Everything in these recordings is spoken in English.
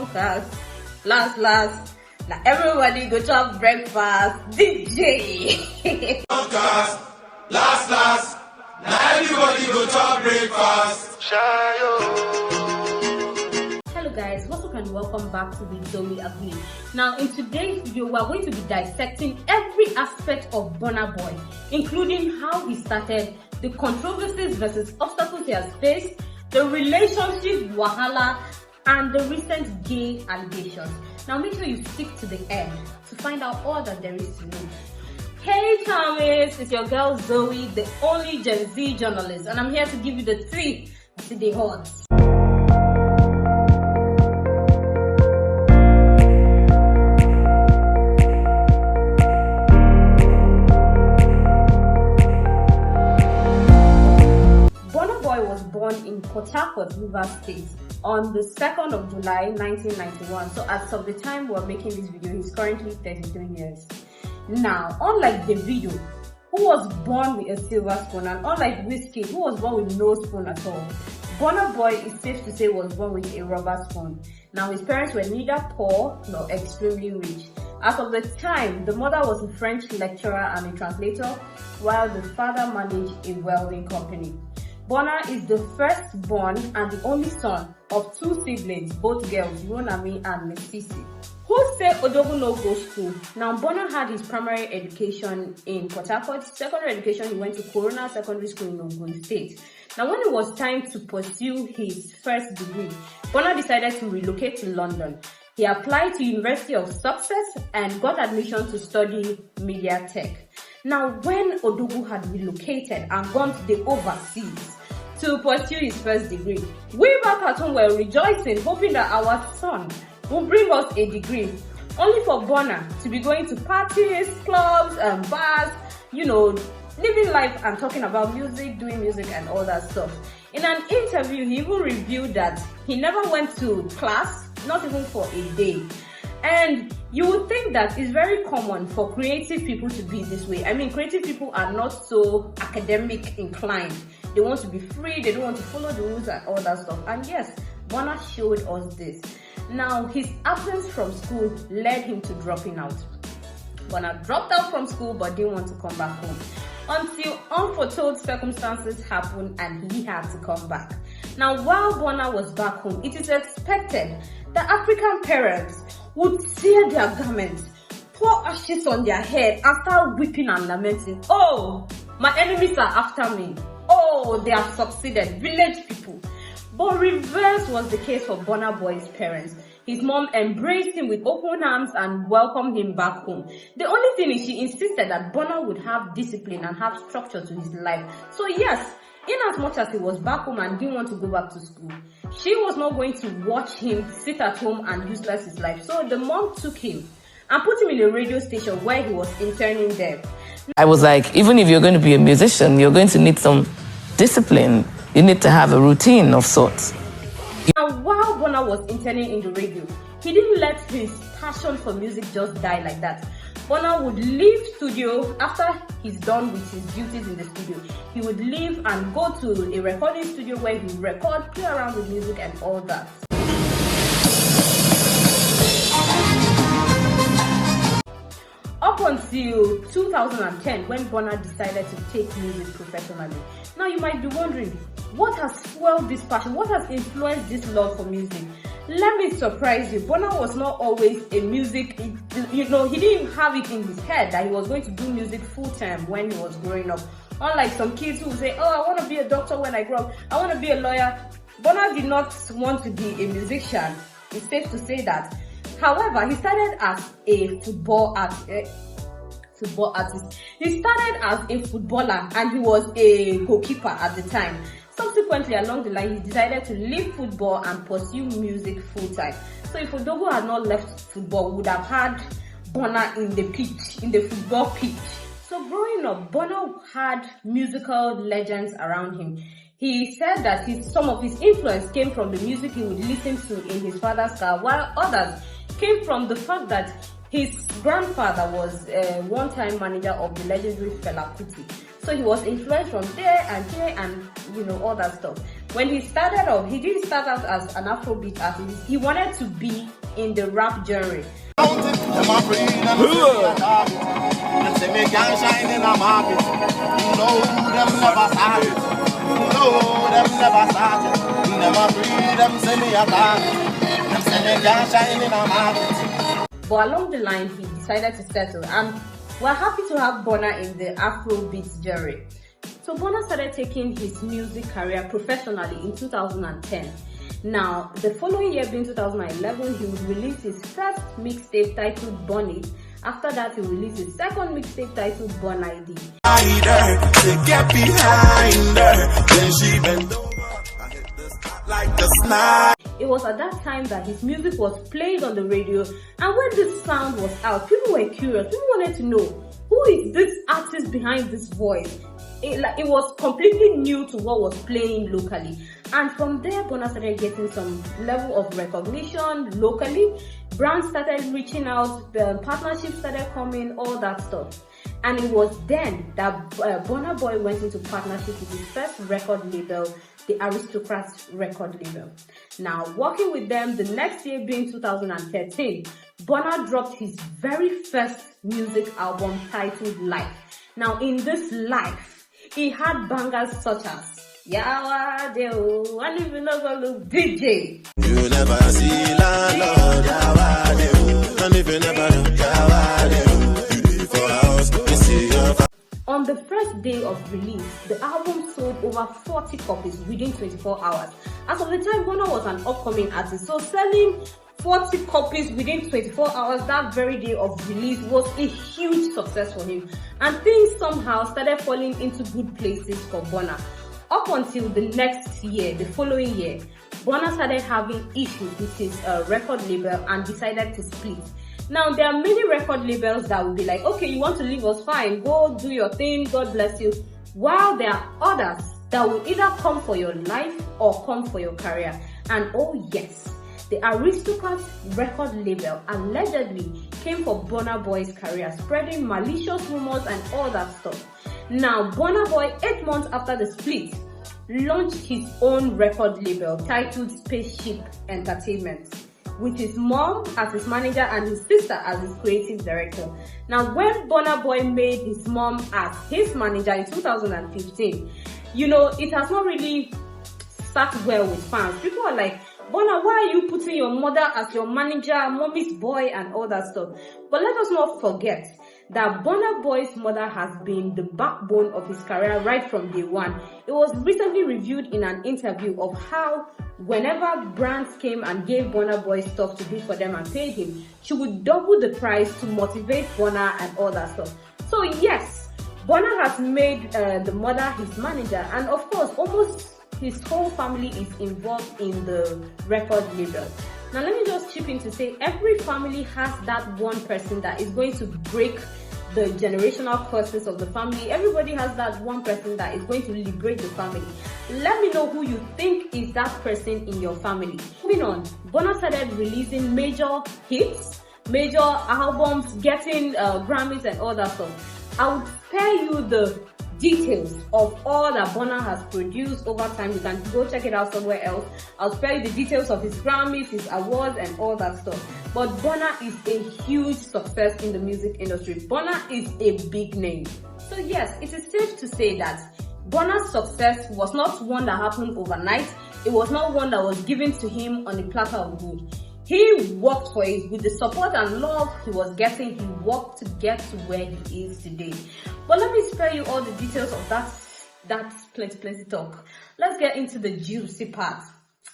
podcast. Last. Now everybody go to have breakfast. DJ. Podcast. Last. Now everybody go to have breakfast. Hello guys, what's up and welcome back to the Zoe Agui. Now in today's video, we are going to be dissecting every aspect of Burna Boy, including how he started, the controversies versus obstacles he has faced, the relationship wahala, and the recent gay allegations. Now make sure you stick to the end to find out all that there is to know. Hey Thomas, it's your girl Zoe, the only Gen Z journalist, and I'm here to give you the tea to the hot. Burna Boy was born in Port Harcourt, Rivers State, on the 2nd of July 1991. So as of the time we're making this video, he's currently 33 years. Now, unlike Davido, who was born with a silver spoon, and unlike Whiskey, who was born with no spoon at all, Burna Boy is safe to say was born with a rubber spoon. Now, his parents were neither poor nor extremely rich. As of the time, the mother was a French lecturer and a translator, while the father managed a welding company. Burna is the firstborn and the only son of two siblings, both girls, Ronami and Mesisi. Who say Odogu no go school? Now, Burna had his primary education in Port Harcourt. Secondary education, he went to Corona Secondary School in Ogun State. Now, when it was time to pursue his first degree, Burna decided to relocate to London. He applied to University of Sussex and got admission to study media tech. Now, when Odogu had relocated and gone to the overseas to pursue his first degree, we back at home were rejoicing, hoping that our son will bring us a degree, only for Burna to be going to parties, clubs, and bars, living life and talking about music, doing music and all that stuff. In an interview, he even revealed that he never went to class, not even for a day. And you would think that it's very common for creative people to be this way. I mean, creative people are not so academic inclined. They want to be free, they don't want to follow the rules and all that stuff. And yes, Burna showed us this. Now, his absence from school led him to dropping out. Burna dropped out from school but didn't want to come back home until unforetold circumstances happened and he had to come back. Now, while Burna was back home, it is expected that African parents would tear their garments, pour ashes on their head and start weeping and lamenting. Oh, my enemies are after me. Oh, they have succeeded, village people. But reverse was the case for Burna Boy's parents. His mom embraced him with open arms and welcomed him back home. The only thing is she insisted that Burna would have discipline and have structure to his life. So yes, in as much as he was back home and didn't want to go back to school, she was not going to watch him sit at home and useless his life. So the mom took him and put him in a radio station where he was interning there. I was like, even if you're going to be a musician, you're going to need some discipline. You need to have a routine of sorts. Now, while Burna was interning in the radio, he didn't let his passion for music just die like that. Burna would leave studio after he's done with his duties in the studio. He would leave and go to a recording studio where he would record, play around with music and all that. Up until 2010, when Burna decided to take music professionally. Now you might be wondering, what has fueled this passion? What has influenced this love for music? Let me surprise you. Burna was not always a music, he didn't have it in his head that he was going to do music full time when he was growing up. Unlike some kids who say, oh, I want to be a doctor when I grow up, I want to be a lawyer. Burna did not want to be a musician. It's safe to say that. However, he started as a football artist. He started as a footballer and he was a goalkeeper at the time. Subsequently, along the line, he decided to leave football and pursue music full-time. So if Odogu had not left football, we would have had Burna in the football pitch. So growing up, Burna had musical legends around him. He said that some of his influence came from the music he would listen to in his father's car, while others came from the fact that his grandfather was a one-time manager of the legendary Fela Kuti. So he was influenced from there and all that stuff. When he started off, he didn't start out as an Afrobeat artist. He wanted to be in the rap genre. But along the line, he decided to settle, and we're happy to have Burna in the Afrobeat genre. So Burna started taking his music career professionally in 2010. Now, the following year, being 2011, he would release his first mixtape titled Burn It. After that, he released his second mixtape titled Burn ID. Get behind her, then she bent over. I hit the spot like the snipe. It was at that time that his music was played on the radio, and when this sound was out, people were curious. People wanted to know, who is this artist behind this voice? It was completely new to what was playing locally. And from there, Burna started getting some level of recognition locally. Brands started reaching out, the partnerships started coming, all that stuff. And it was then that Burna Boy went into partnership with his first record label, the Aristocrats record label. Now, working with them the next year being 2013, Burna dropped his very first music album titled Life. Now, in this Life, he had bangers such as Yawa Deo, and if you never look DJ. You never see landlord, Yawa Deo, and if you never look Yawa Deo, you be for house, you see your. On the first day of release, the album sold over 40 copies within 24 hours. As of the time, Burna was an upcoming artist, so selling 40 copies within 24 hours that very day of release was a huge success for him. And things somehow started falling into good places for Burna. Up until the next year, the following year, Burna started having issues with his record label and decided to split. Now, there are many record labels that will be like, okay, you want to leave us, fine, go do your thing, God bless you. While there are others that will either come for your life or come for your career. And oh yes, the Aristocrats record label allegedly came for Burna Boy's career, spreading malicious rumors and all that stuff. Now, Burna Boy, 8 months after the split, launched his own record label titled Spaceship Entertainment, with his mom as his manager and his sister as his creative director. Now, when Burna Boy made his mom as his manager in 2015, it has not really sat well with fans. People are like, Burna, why are you putting your mother as your manager, mommy's boy, and all that stuff? But let us not forget that Burna Boy's mother has been the backbone of his career right from day one. It was recently reviewed in an interview of how whenever brands came and gave Burna Boy stuff to do for them and paid him, she would double the price to motivate Burna and all that stuff. So yes, Burna has made the mother his manager, and of course, almost his whole family is involved in the record label. Now let me just chip in to say every family has that one person that is going to break the generational curses of the family. Everybody has that one person that is going to liberate the family. Let me know who you think is that person in your family. Moving on, Burna started releasing major hits, major albums, getting Grammys and all that stuff. I would spare you the details of all that Burna has produced over time. You can go check it out somewhere else. I'll spare you the details of his Grammys, his awards, and all that stuff. But Burna is a huge success in the music industry. Burna is a big name. So yes, it is safe to say that Burna's success was not one that happened overnight. It was not one that was given to him on a platter of gold. He worked for it. With the support and love he was getting, he worked to get to where he is today. But let me spare you all the details of that plenty talk. Let's get into the juicy part.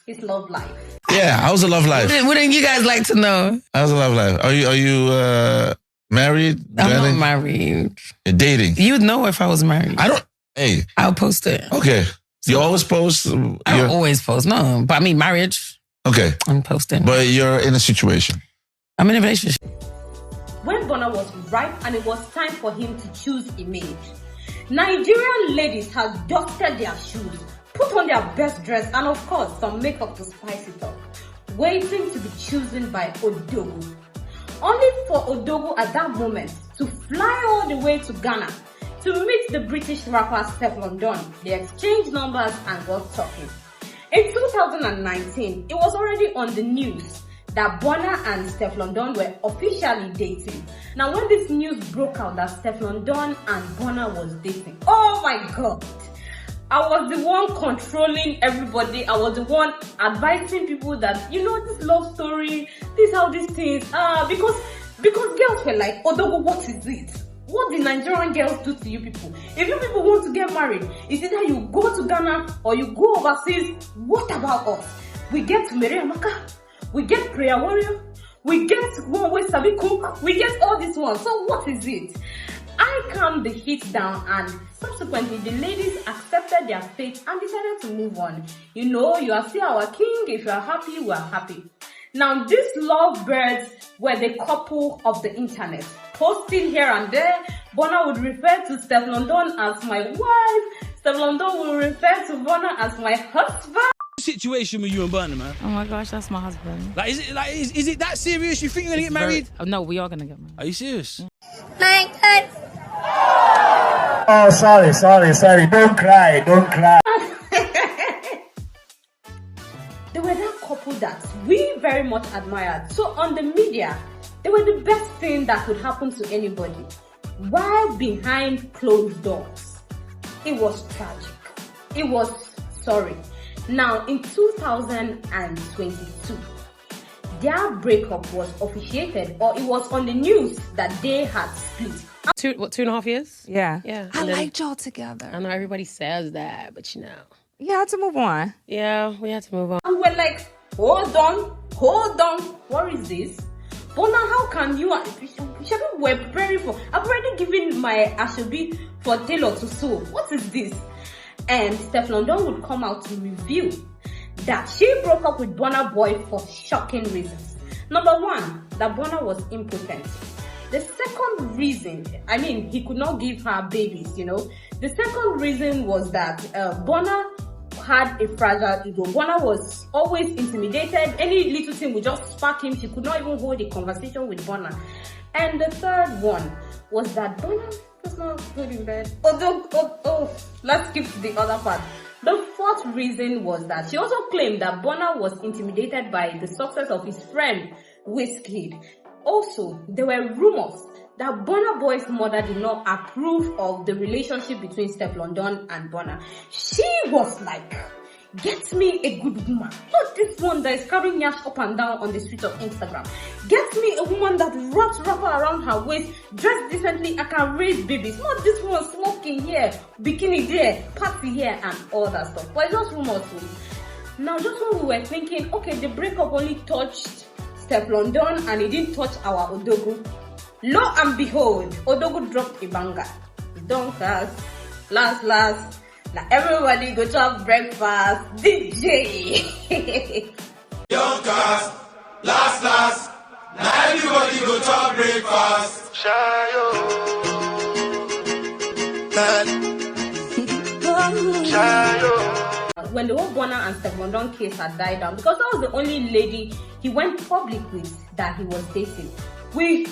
His love life. Yeah, how's the love life? Wouldn't you guys like to know? How's the love life? Are you married? I'm not married. You're dating? You'd know if I was married. Hey. I'll post it. Okay. You always post? I don't always post, no. But I mean, marriage. Okay. I'm posting. But you're in a situation. I'm in a relationship. When Burna was ripe and it was time for him to choose a mate, Nigerian ladies had dusted their shoes, put on their best dress, and of course some makeup to spice it up, waiting to be chosen by Odogu. Only for Odogu at that moment to fly all the way to Ghana to meet the British rapper Stefflon Don. They exchanged numbers and got talking. In 2019, it was already on the news that Burna and Stefflon Don were officially dating. Now, when this news broke out that Stefflon Don and Burna was dating, oh my God, I was the one controlling everybody. I was the one advising people that, you know, this love story, this how these things are, because girls were like, Odogo, what is it? What the Nigerian girls do to you people? If you people want to get married, it's either you go to Ghana or you go overseas. What about us? We get Mary Amaka, we get Prayer Warrior, we get one way Sabi Cook, we get all this one. So what is it? I calmed the heat down, and subsequently the ladies accepted their fate and decided to move on. You know, you are still our king. If you are happy, we are happy. Now, these lovebirds were the couple of the internet. Posting here and there, Burna would refer to Stefflon Don as my wife. Stefflon Don will refer to Burna as my husband. Situation with you and Burna, man? Oh my gosh, that's my husband. Like, is it that serious? You think you're gonna get married? Oh, no, we are gonna get married. Are you serious? Oh, sorry. Don't cry. They were that couple that we very much admired. So on the media, they were the best thing that could happen to anybody. While behind closed doors, it was tragic. It was sorry. Now, in 2022, their breakup was officiated, or it was on the news that they had split. 2.5 years? Yeah. Yeah. I liked y'all together. I know everybody says that, but you know. You had to move on. Yeah, we had to move on. And we're like, hold on, what is this? But now how can you, we're preparing for, I've already given my Ashobi for tailor to sew. What is this? And Stefflon Don would come out to reveal that she broke up with Burna Boy for shocking reasons. Number one, that Burna was impotent. The second reason, I mean, he could not give her babies, you know. The second reason was that Burna had a fragile ego. Burna was always intimidated. Any little thing would just spark him. She could not even hold a conversation with Burna. And the third one was that Burna was not good in bed. Let's skip to the other part. The fourth reason was that she also claimed that Burna was intimidated by the success of his friend Wizkid. Also, there were rumors that Burna Boy's mother did not approve of the relationship between Stefflon Don and Burna. She was like, get me a good woman. Not this one that is carrying yash up and down on the streets of Instagram. Get me a woman that wraps wrapper around her waist, dressed decently, I can raise babies. Not this one smoking here, bikini there, party here, and all that stuff. But it's just rumors. Now, just when we were thinking, okay, the breakup only touched Stefflon Don and it didn't touch our Odogu. Lo and behold, Odogu dropped a banger. Don't cast, last. Now everybody go to have breakfast. DJ. Don't cast, last. Now everybody go to have breakfast. Shayo. When the whole Burna and Stefflon Don case had died down, because that was the only lady he went public with that he was dating, we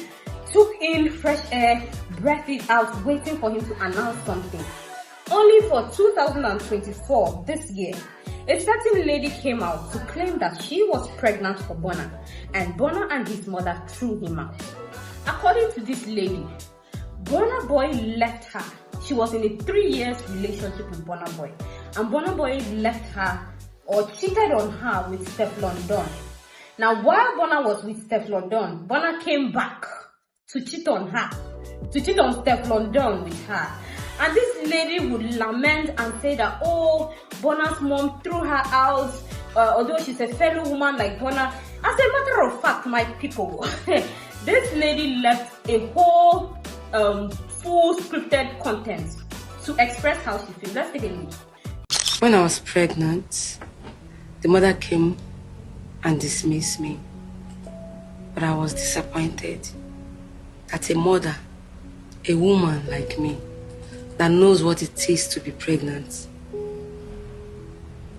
took in fresh air, breathed it out, waiting for him to announce something. Only for 2024, this year, a certain lady came out to claim that she was pregnant for Burna, and Burna and his mother threw him out. According to this lady, Burna Boy left her. She was in a 3-year relationship with Burna Boy, and Burna Boy left her or cheated on her with Stefflon Don. Now, while Burna was with Stefflon Don, Burna came back to cheat on her, to cheat on Stefflon Don with her. And this lady would lament and say that, oh, Burna's mom threw her out, although she's a fellow woman like Burna. As a matter of fact, my people, this lady left a whole full scripted content to express how she feels. Let's take a look. When I was pregnant, the mother came and dismissed me. But I was disappointed that a mother, a woman like me, that knows what it is to be pregnant,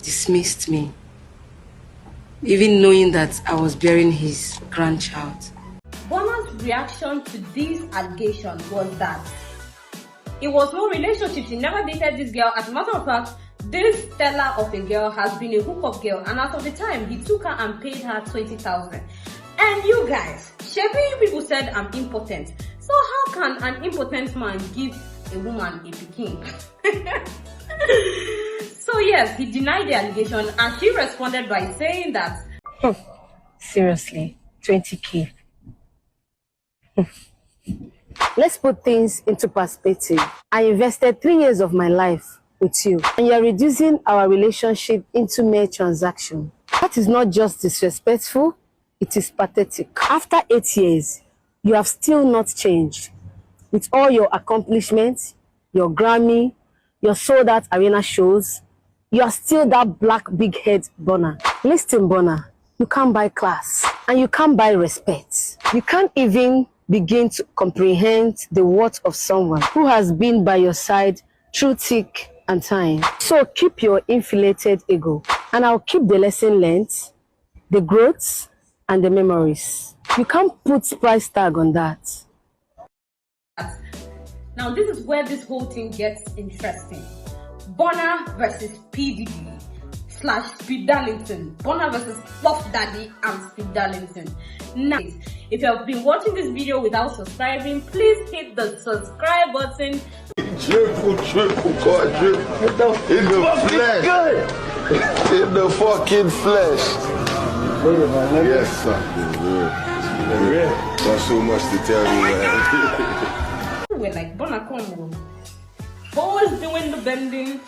dismissed me, even knowing that I was bearing his grandchild. Burna's reaction to this allegation was that it was no relationship. She never dated this girl. As a matter of fact, this Stella of a girl has been a hookup girl, and as of the time, he took her and paid her 20,000. And you guys, Shebi people said I'm impotent. So how can an impotent man give a woman a pikin? So yes, he denied the allegation, and she responded by saying that, Seriously, 20K. Let's put things into perspective. I invested 3 years of my life with you, and you're reducing our relationship into mere transaction. That is not just disrespectful, it is pathetic. After 8 years, you have still not changed. With all your accomplishments, your Grammy, your sold out arena shows, you are still that black big head Burna. Listen, Burna, you can't buy class and you can't buy respect. You can't even begin to comprehend the worth of someone who has been by your side through thick and thin. So keep your inflated ego, and I'll keep the lesson learned, the growth, and the memories. You can't put price tag on that. Now this is where this whole thing gets interesting. Burna versus p.diddy / Speed Darlington. Burna versus Puff Daddy and Speed Darlington. Now, if you have been watching this video without subscribing, please hit the subscribe button. Triple, quadruple. In the flesh. In the fucking flesh. Yes, sir. Got so much to tell you, man. We're like, Burna, come on. Always doing the bending.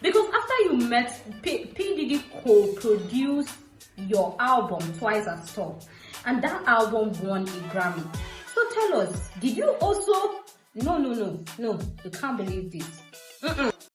Because after you met, p.diddy co-produced your album Twice as Tall, and that album won a Grammy. So tell us, did you also... No, you can't believe this.